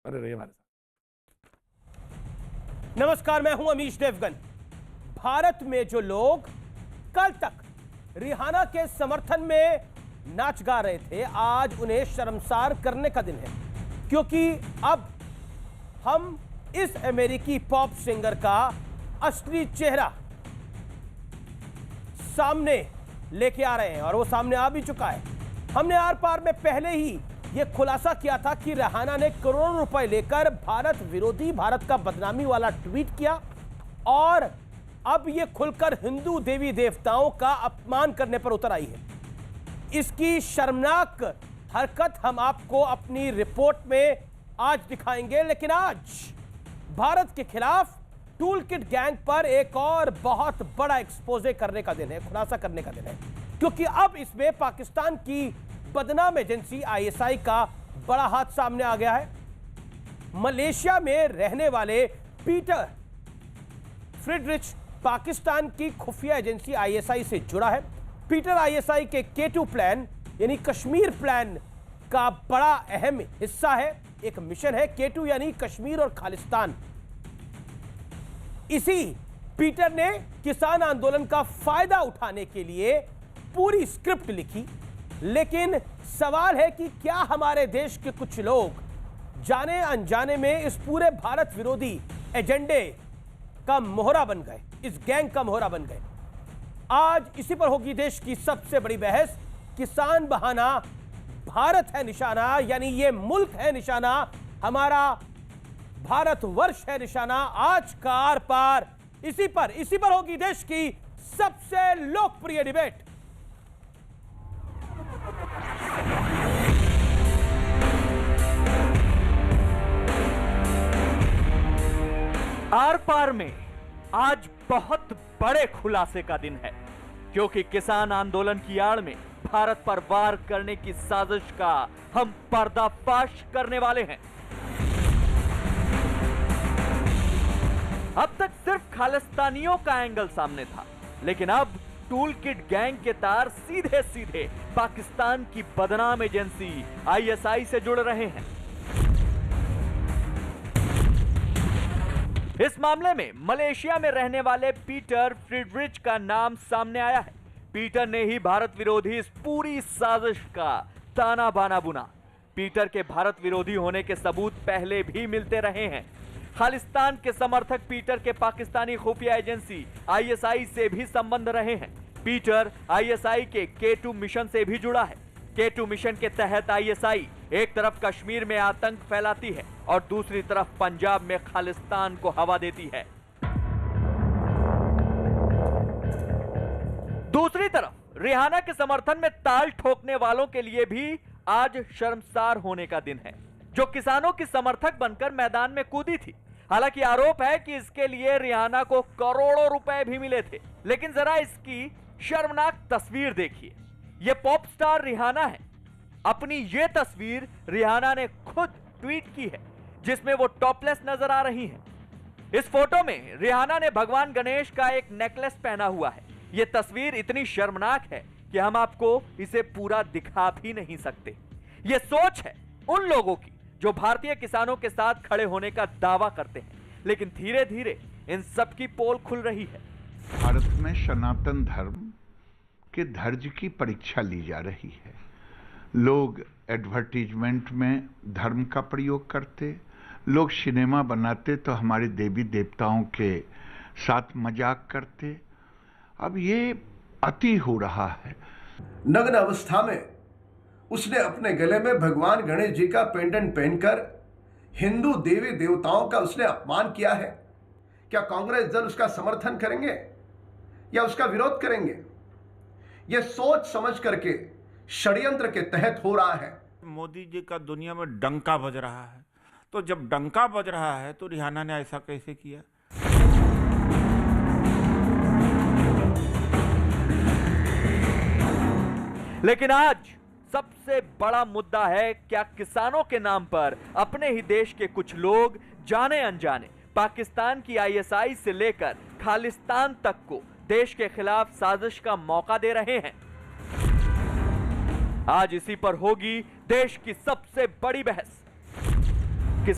अरे रहिए हमारे साथ। नमस्कार, मैं हूं अमीश देवगन। भारत में जो लोग कल तक रिहाना के समर्थन में नाच गा रहे थे, आज उन्हें शर्मसार करने का दिन है, क्योंकि अब हम इस अमेरिकी पॉप सिंगर का असली चेहरा सामने लेके आ रहे हैं और वो सामने आ भी चुका है। हमने आर पार में पहले ही यह खुलासा किया था कि रिहाना ने करोड़ों रुपए लेकर भारत विरोधी, भारत का बदनामी वाला ट्वीट किया और अब यह खुलकर हिंदू देवी देवताओं का अपमान करने पर उतर आई है। इसकी शर्मनाक हरकत हम आपको अपनी रिपोर्ट में आज दिखाएंगे, लेकिन आज भारत के खिलाफ टूल किट गैंग पर एक और बहुत बड़ा एक्सपोजे करने का दिन है, खुलासा करने का दिन है, क्योंकि अब इसमें पाकिस्तान की बदनाम एजेंसी आईएसआई का बड़ा हाथ सामने आ गया है। मलेशिया में रहने वाले पीटर फ्रिडरिच पाकिस्तान की खुफिया एजेंसी आईएसआई से जुड़ा है। पीटर आईएसआई के K2 प्लान यानी कश्मीर प्लान का बड़ा अहम हिस्सा है। एक मिशन है K2 यानी कश्मीर और खालिस्तान। इसी पीटर ने किसान आंदोलन का फायदा उठाने के लिए पूरी स्क्रिप्ट लिखी, लेकिन सवाल है कि क्या हमारे देश के कुछ लोग जाने अनजाने में इस पूरे भारत विरोधी एजेंडे का मोहरा बन गए, इस गैंग का मोहरा बन गए। आज इसी पर होगी देश की सबसे बड़ी बहस। किसान बहाना, भारत है निशाना, यानी ये मुल्क है निशाना, हमारा भारतवर्ष है निशाना। आज का आर पार इसी पर होगी देश की सबसे लोकप्रिय डिबेट। आर पार में आज बहुत बड़े खुलासे का दिन है, क्योंकि किसान आंदोलन की आड़ में भारत पर वार करने की साजिश का हम पर्दाफाश करने वाले हैं। अब तक सिर्फ खालिस्तानियों का एंगल सामने था, लेकिन अब टूल किट गैंग के तार सीधे सीधे पाकिस्तान की बदनाम एजेंसी आईएसआई से जुड़ रहे हैं। इस मामले में मलेशिया में रहने वाले पीटर फ्रिडरिच का नाम सामने आया है। पीटर ने ही भारत विरोधी इस पूरी साजिश का ताना बाना बुना। पीटर के भारत विरोधी होने के सबूत पहले भी मिलते रहे हैं। खालिस्तान के समर्थक पीटर के पाकिस्तानी खुफिया एजेंसी आईएसआई से भी संबंध रहे हैं। पीटर आईएसआई के K2 मिशन से भी जुड़ा है। K2 मिशन के तहत आईएसआई एक तरफ कश्मीर में आतंक फैलाती है और दूसरी तरफ पंजाब में खालिस्तान को हवा देती है। दूसरी तरफ रिहाना के समर्थन में ताल ठोकने वालों के लिए भी आज शर्मसार होने का दिन है, जो किसानों की समर्थक बनकर मैदान में कूदी थी। हालांकि आरोप है कि इसके लिए रिहाना को करोड़ों रुपए भी मिले थे, लेकिन जरा इसकी शर्मनाक तस्वीर देखिए। यह पॉप स्टार रिहाना है। अपनी यह तस्वीर रिहाना ने खुद ट्वीट की है, जिसमें वो टॉपलेस नजर आ रही हैं। इस फोटो में रिहाना ने भगवान गणेश का एक नेकलेस पहना हुआ है। यह तस्वीर इतनी शर्मनाक है कि हम आपको इसे पूरा दिखा भी नहीं सकते। यह सोच है उन लोगों की जो भारतीय किसानों के साथ खड़े होने का दावा करते हैं, लेकिन धीरे धीरे इन सब की पोल खुल रही है। भारत में सनातन धर्म के धैर्य की परीक्षा ली जा रही है। लोग एडवर्टीजमेंट में धर्म का प्रयोग करते, लोग सिनेमा बनाते तो हमारे देवी देवताओं के साथ मजाक करते। अब ये अति हो रहा है। नग्न अवस्था में उसने अपने गले में भगवान गणेश जी का पेंडेंट पहनकर हिंदू देवी देवताओं का उसने अपमान किया है। क्या कांग्रेस दल उसका समर्थन करेंगे या उसका विरोध करेंगे? यह सोच समझ करके षड्यंत्र के तहत हो रहा है। मोदी जी का दुनिया में डंका बज रहा है, तो जब डंका बज रहा है तो रिहाना ने ऐसा कैसे किया? लेकिन आज सबसे बड़ा मुद्दा है, क्या किसानों के नाम पर अपने ही देश के कुछ लोग जाने अनजाने पाकिस्तान की आईएसआई से लेकर खालिस्तान तक को देश के खिलाफ साजिश का मौका दे रहे हैं? आज इसी पर होगी देश की सबसे बड़ी बहस।